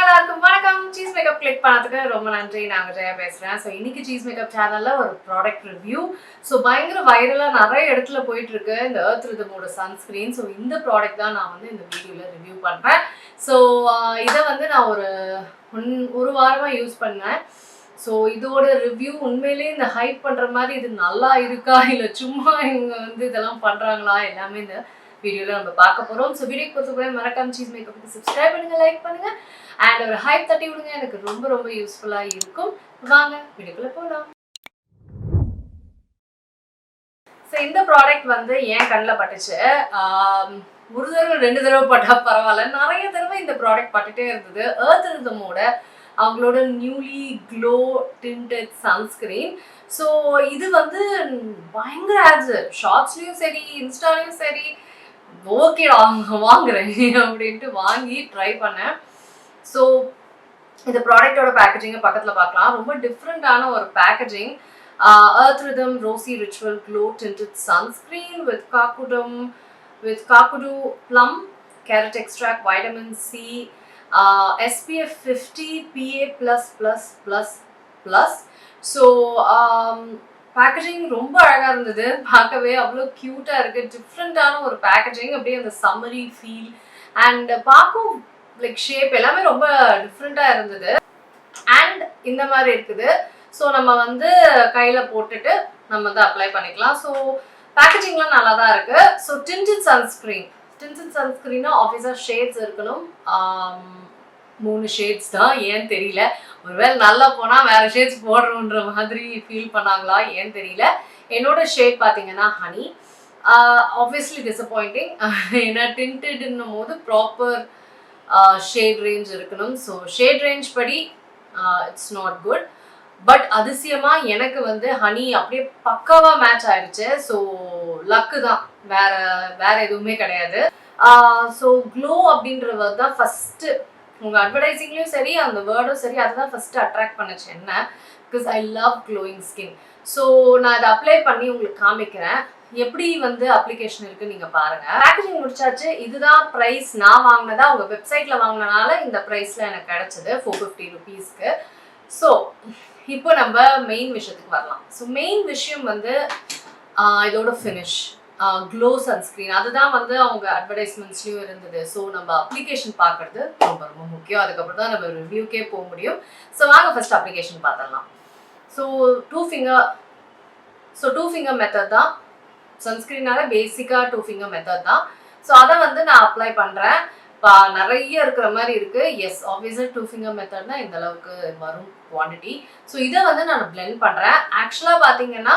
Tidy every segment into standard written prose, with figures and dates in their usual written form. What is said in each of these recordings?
எல்லாருக்கும் வணக்கம். Cheese makeup click பண்ணதுக்கு ரொம்ப நன்றி. நாங்க ஜெயா பேசுறேன். ஸோ இன்னைக்கு சீஸ் மேக்கப் சேனல்ல ஒரு ப்ராடக்ட் ரிவ்யூ. ஸோ பயங்கர வைரலா நிறைய இடத்துல போயிட்டு இருக்கு இந்த எர்த் ரிதமோட சன்ஸ்கிரீன். ஸோ இந்த ப்ராடக்ட் தான் நான் வந்து இந்த வீடியோல ரிவ்யூ பண்றேன். ஸோ இதை வந்து நான் ஒரு வாரமா யூஸ் பண்ணேன். ஸோ இதோட ரிவ்யூ உண்மையிலேயே இந்த ஹைப் பண்ற மாதிரி இது நல்லா இருக்கா இல்லை சும்மா இவங்க வந்து இதெல்லாம் பண்றாங்களா எல்லாமே இந்த வீடியோல நம்ம பார்க்க போறோம். ஸோ வீடியோ பொறுத்தவரை மறக்காம சீஸ் மேக்கப்புக்கு சப்ஸ்கிரைப் பண்ணுங்க, லைக் பண்ணுங்க அண்ட் ஒரு ஹைப் தட்டி விடுங்க. எனக்கு ரொம்ப ரொம்ப யூஸ்ஃபுல்லா இருக்கும். வாங்க வீடியோக்குள்ள போகலாம். ஸோ இந்த ப்ராடக்ட் வந்து என் கண்ணில் பட்டுச்சு. ஒரு தடவை 2 தடவை பட்டா பரவாயில்ல, நிறைய தடவை இந்த ப்ராடக்ட் பட்டுட்டே இருந்தது. எர்த் ரிதமோட அவங்களோட newly glow tinted sunscreen. So இது வந்து பயங்கர ஆட்ஸ், ஷார்ட்ஸ்லையும் சரி இன்ஸ்டாலையும் சரி. ஓகேடா வாங்குறேன் அப்படின்ட்டு வாங்கி ட்ரை பண்ணேன். ஸோ இந்த ப்ராடக்டோட பேக்கேஜிங்கை பக்கத்தில் பார்க்கலாம். ரொம்ப டிஃப்ரெண்ட்டான ஒரு packaging. Earth Rhythm Rosy Ritual Glow Tinted Sunscreen with Kakudu Plum, Carrot Extract, Vitamin C, SPF 50, PA++++. So packaging ரொம்ப அழகாக இருந்தது. பார்க்கவே அவ்வளோ க்யூட்டாக இருக்குது. டிஃப்ரெண்ட்டான ஒரு பேக்கேஜிங், அப்படியே அந்த சம்மரி ஃபீல் அண்ட் பார்க்கும் லைக் ஷேப் எல்லாமே ரொம்ப டிஃப்ரெண்ட்டாக இருந்தது. அண்ட் இந்த மாதிரி இருக்குது. ஸோ நம்ம வந்து கையில் போட்டுட்டு நம்ம வந்து அப்ளை பண்ணிக்கலாம். ஸோ பேக்கேஜிங்லாம் நல்லா தான் இருக்குது. ஸோ டிண்டட் சன்ஸ்க்ரீனா ஆஃபீஸாக ஷேட்ஸ் இருக்கணும். 3 ஷேட்ஸ் தான், ஏன்னு தெரியல. ஒருவேளை நல்லா போனால் வேறு ஷேட்ஸ் போடுறோன்ற மாதிரி ஃபீல் பண்ணாங்களா ஏன்னு தெரியல. என்னோட ஷேட் பார்த்தீங்கன்னா ஹனி. Obviously disappointing. ஏன்னா டிண்டட்ன்னும் போது ப்ராப்பர் ஷேட் ரேஞ்ச் இருக்கணும். ஸோ ஷேட் ரேஞ்ச் படி இட்ஸ் நாட் குட். பட் அதிசயமாக எனக்கு வந்து ஹனி அப்படியே பக்காவாக மேட்ச் ஆயிடுச்சு. ஸோ லக்கு தான், வேற எதுவுமே கிடையாது. ஸோ க்ளோ அப்படின்ற வேர்ட் தான் ஃபஸ்ட்டு உங்கள் அட்வர்டைஸிங்லேயும் சரி அந்த வேர்டும் சரி அதுதான் ஃபஸ்ட்டு அட்ராக்ட் பண்ணுச்சு என்ன, because I love glowing skin. So நான் அதை அப்ளை பண்ணி உங்களுக்கு காமிக்கிறேன் எப்படி வந்து அப்ளிகேஷன் இருக்குது, நீங்கள் பாருங்கள். பேக்கேஜிங் முடிச்சாச்சு. இதுதான் ப்ரைஸ். நான் வாங்கினதா உங்கள் வெப்சைட்டில் வாங்கினனால இந்த ப்ரைஸில் எனக்கு கிடச்சிது 450 ருபீஸ்க்கு. ஸோ இப்போ நம்ம மெயின் விஷயத்துக்கு வரலாம். ஸோ மெயின் விஷயம் வந்து இதோட ஃபினிஷ், க்ளோ சன்ஸ்க்ரீன். அதுதான் வந்து அவங்க அட்வர்டைஸ்மெண்ட்ஸ்லையும் இருந்தது. ஸோ நம்ம அப்ளிகேஷன் பார்க்குறது ரொம்ப ரொம்ப முக்கியம். அதுக்கப்புறம் தான் நம்ம ரிவ்யூக்கே போக முடியும். ஸோ வாங்க ஃபர்ஸ்ட் அப்ளிகேஷன் பார்த்துடலாம். ஸோ டூ ஃபிங்கர் மெத்தட் தான் சன்ஸ்க்ரீனால பேசிக்காக 2 ஃபிங்கர் மெத்தட் தான். ஸோ அதை வந்து நான் அப்ளை பண்ணுறேன். நிறைய இருக்கிற மாதிரி இருக்குது. எஸ், ஆப்வியஸாக 2 ஃபிங்கர் மெத்தட்னா இந்த அளவுக்கு வரும் குவான்டிட்டி. ஸோ இதை வந்து நான் பிளெண்ட் பண்ணுறேன். ஆக்சுவலாக பார்த்தீங்கன்னா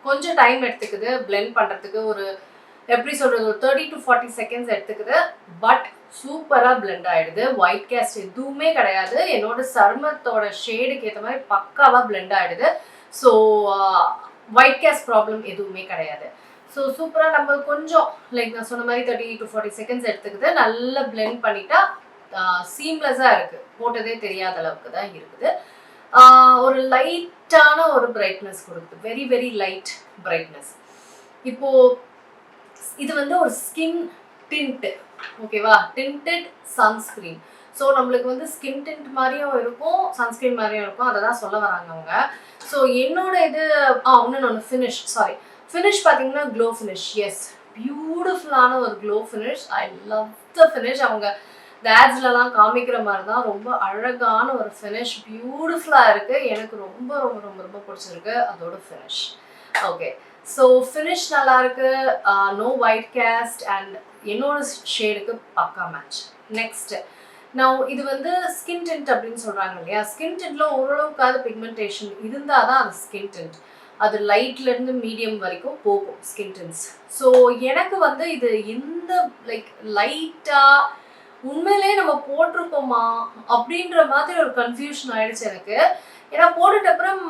கொஞ்சம் டைம் எடுத்துக்குது பிளெண்ட் பண்ணுறதுக்கு. ஒரு எப்படி சொல்கிறது, ஒரு 30 to 40 செகண்ட்ஸ் எடுத்துக்குது. பட் சூப்பராக பிளெண்ட் ஆகிடுது. ஒயிட் கேஸ்ட் எதுவுமே கிடையாது. என்னோட சருமத்தோட ஷேடுக்கு ஏற்ற மாதிரி பக்காவாக பிளெண்ட் ஆகிடுது. ஸோ ஒயிட் கேஸ்ட் ப்ராப்ளம் எதுவுமே கிடையாது. ஸோ சூப்பராக நம்ம கொஞ்சம் லைக் நான் சொன்ன மாதிரி 30 to 40 செகண்ட்ஸ் எடுத்துக்குது. நல்லா பிளெண்ட் பண்ணிட்டா சீம்லெஸ்ஸாக இருக்குது. போட்டதே தெரியாத அளவுக்கு தான் இருக்குது. ஒரு லைட்டான ஒரு பிரைட்னஸ் கொடுக்குது. Very very light brightness. இப்போது இது வந்து ஒரு ஸ்கின் டிண்ட், ஓகேவா, டிண்டட் சன்ஸ்க்ரீன். ஸோ நம்மளுக்கு வந்து ஸ்கின் டிண்ட் மாதிரியும் இருக்கும் சன்ஸ்க்ரீன் மாதிரியும் இருக்கும். அதை தான் சொல்ல வராங்க அவங்க. ஸோ என்னோட இது ஒன்று ஃபினிஷ் பார்த்தீங்கன்னா க்ளோ ஃபினிஷ். எஸ், பியூட்டிஃபுல்லான ஒரு glow finish. I love the finish. அவங்க இந்த ஆட்ஸ்லலாம் காமிக்கிற மாதிரி தான் ரொம்ப அழகான ஒரு ஃபினிஷ். பியூட்டிஃபுல்லாக இருக்குது. எனக்கு ரொம்ப ரொம்ப ரொம்ப ரொம்ப பிடிச்சிருக்கு அதோட ஃபினிஷ். ஓகே, ஸோ ஃபினிஷ் நல்லாயிருக்கு. நோ ஒயிட் கேஸ்ட் அண்ட் என்னோட ஷேடுக்கு பக்கா மேட்ச். நெக்ஸ்ட்டு நான் இது வந்து ஸ்கின் டிண்ட் அப்படின்னு சொல்கிறாங்க இல்லையா. ஸ்கின் டிண்டில் ஓரளவுக்காவது பிக்மெண்டேஷன் இருந்தால் தான் அது ஸ்கின் டிண்ட். அது லைட்லேருந்து மீடியம் வரைக்கும் போகும் ஸ்கின் டின்ஸ். ஸோ எனக்கு வந்து இது எந்த லைக் லைட்டாக உண்மையிலே நம்ம போட்டிருக்கோமா அப்படின்ற மாதிரி ஒரு கன்ஃபியூஷன் ஆகிடுச்சு எனக்கு. ஏன்னா போட்டுட்ட அப்புறம்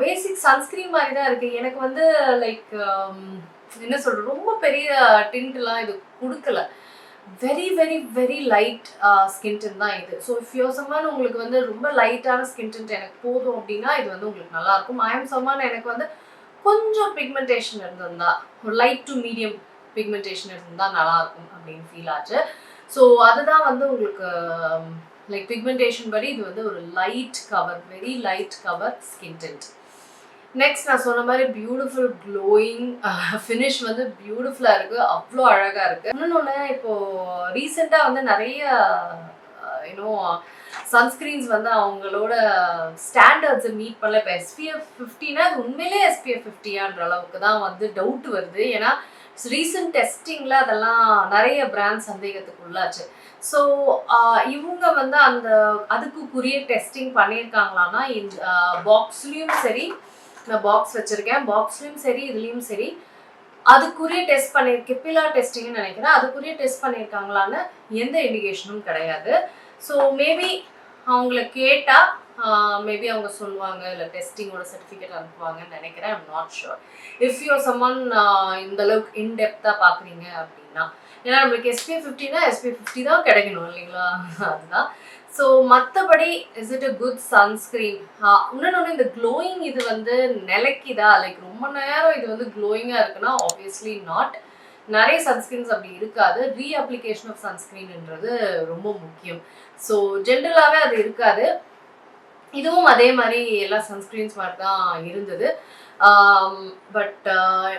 பேசிக் சன்ஸ்க்ரீன் மாதிரி தான் இருக்குது. எனக்கு வந்து லைக் என்ன சொல்கிறது, ரொம்ப பெரிய டிண்ட்லாம் இது கொடுக்கல. Very very very light skin tint தான் இது. ஸோ இஃப் யூ சம்மான் உங்களுக்கு வந்து ரொம்ப லைட்டான ஸ்கின் டின்ட் எனக்கு போதும் அப்படின்னா இது வந்து உங்களுக்கு நல்லாயிருக்கும். ஐஎம் சம்மான் எனக்கு வந்து கொஞ்சம் பிக்மெண்டேஷன் இருந்திருந்தா, ஒரு லைட் டு மீடியம் பிக்மெண்டேஷன் இருந்தால் நல்லாயிருக்கும் அப்படின்னு ஃபீல் ஆச்சு. ஸோ அதுதான் வந்து உங்களுக்கு லைக் பிக்மெண்டேஷன் படி இது வந்து ஒரு light cover, very light cover skin tint. Next நான் சொன்ன மாதிரி பியூட்டிஃபுல் க்ளோயிங் ஃபினிஷ் வந்து பியூட்டிஃபுல்லாக இருக்குது, அவ்வளோ அழகாக இருக்குது. இன்னொன்று இப்போது ரீசெண்டாக வந்து நிறைய யூனோ சன்ஸ்க்ரீன்ஸ் வந்து அவங்களோட ஸ்டாண்டர்ட்ஸை மீட் பண்ணல. இப்போ SPF 50னா அது உண்மையிலே SPF 50ஆன்ற அளவுக்கு தான் வந்து டவுட் வருது. ஏன்னா ரீசன்ட் டெஸ்டிங்கில் அதெல்லாம் நிறைய பிராண்ட் சந்தேகத்துக்கு உள்ளாச்சு. ஸோ இவங்க வந்து அதுக்குரிய டெஸ்டிங் பண்ணியிருக்காங்களான்னா இந்த பாக்ஸ்லேயும் சரி, நான் பாக்ஸ் வச்சுருக்கேன், பாக்ஸ்லேயும் சரி இதுலேயும் சரி அதுக்குரிய டெஸ்ட் கெப்பிலா டெஸ்டிங்னு நினைக்கிறேன், அதுக்குரிய டெஸ்ட் பண்ணியிருக்காங்களான்னு எந்த இண்டிகேஷனும் கிடையாது. ஸோ மேபி அவங்கள கேட்டால் மேபி அவங்க சொல்லுவாங்க, இல்லை டெஸ்டிங்கோட சர்டிஃபிகேட் அனுப்புவாங்கன்னு நினைக்கிறேன். I'm not sure. If you summon இந்த அளவுக்கு இன்டெப்த்தாக பார்க்குறீங்க அப்படின்னா, ஏன்னா நம்மளுக்கு SPF 50னா SPF 50 தான் கிடைக்கணும் இல்லைங்களா, அதுதான். ஸோ மற்றபடி is it a good sunscreen? இன்னொன்று இந்த க்ளோயிங் இது வந்து நிலைக்குதா, லைக் ரொம்ப நேரம் இது வந்து க்ளோயிங்காக இருக்குன்னா ஆப்வியஸ்லி நாட். நிறைய சன்ஸ்க்ரீன்ஸ் அப்படி இருக்காது. ரீஅப்ளிகேஷன் ஆஃப் சன்ஸ்க்ரீன்ன்றது ரொம்ப முக்கியம். ஸோ ஜென்ரலாகவே அது இருக்காது. இதுவும் அதே மாதிரி எல்லா சன்ஸ்க்ரீன்ஸ் மாதிரி தான் இருந்தது. பட்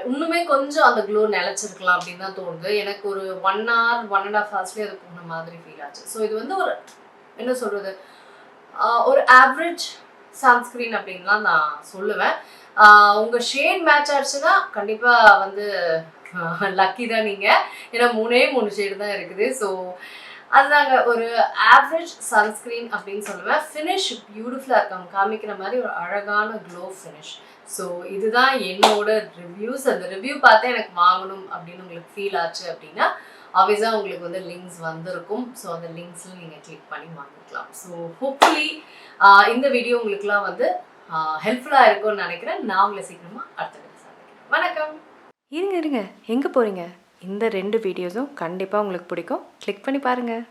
இன்னுமே கொஞ்சம் அந்த க்ளோ நிலச்சிருக்கலாம் அப்படின்னு தான் தோணுது. எனக்கு ஒரு 1 hour 1.5 hours அது போன மாதிரி ஃபீல் ஆச்சு. ஸோ இது வந்து ஒரு என்ன சொல்கிறது, ஒரு ஆவரேஜ் சன்ஸ்க்ரீன் அப்படின்லாம் நான் சொல்லுவேன். உங்கள் ஷேட் மேட்ச் ஆச்சுன்னா கண்டிப்பாக வந்து லக்கி தான் நீங்கள். ஏன்னா 3 ஷேடு தான் இருக்குது. ஸோ அதுதாங்க ஒரு ஆவரேஜ் சன்ஸ்க்ரீன் அப்படின்னு சொல்லுவேன். ஃபினிஷ் பியூட்டிஃபுல்லாக இருக்காங்க, காமிக்கிற மாதிரி ஒரு அழகான க்ளோ ஃபினிஷ். ஸோ இதுதான் என்னோட ரிவ்யூஸ். அந்த ரிவ்யூ பார்த்தே எனக்கு வாங்கணும் அப்படின்னு உங்களுக்கு ஃபீல் ஆச்சு அப்படின்னா ஆப்வியஸாக உங்களுக்கு வந்து லிங்க்ஸ் வந்திருக்கும். ஸோ அந்த லிங்க்ஸில் நீங்கள் கிளிக் பண்ணி வாங்கிக்கலாம். ஸோ ஹோப்ஃபுல்லி இந்த வீடியோ உங்களுக்குலாம் வந்து ஹெல்ப்ஃபுல்லாக இருக்கும்னு நினைக்கிறேன். நான் உங்களை சீக்கிரமாக அடுத்த வீடியோ சந்திக்கிறேன். வணக்கம். இருங்க எங்கே போகிறீங்க? இந்த 2 வீடியோஸும் கண்டிப்பாக உங்களுக்கு பிடிக்கும். கிளிக் பண்ணி பாருங்கள்.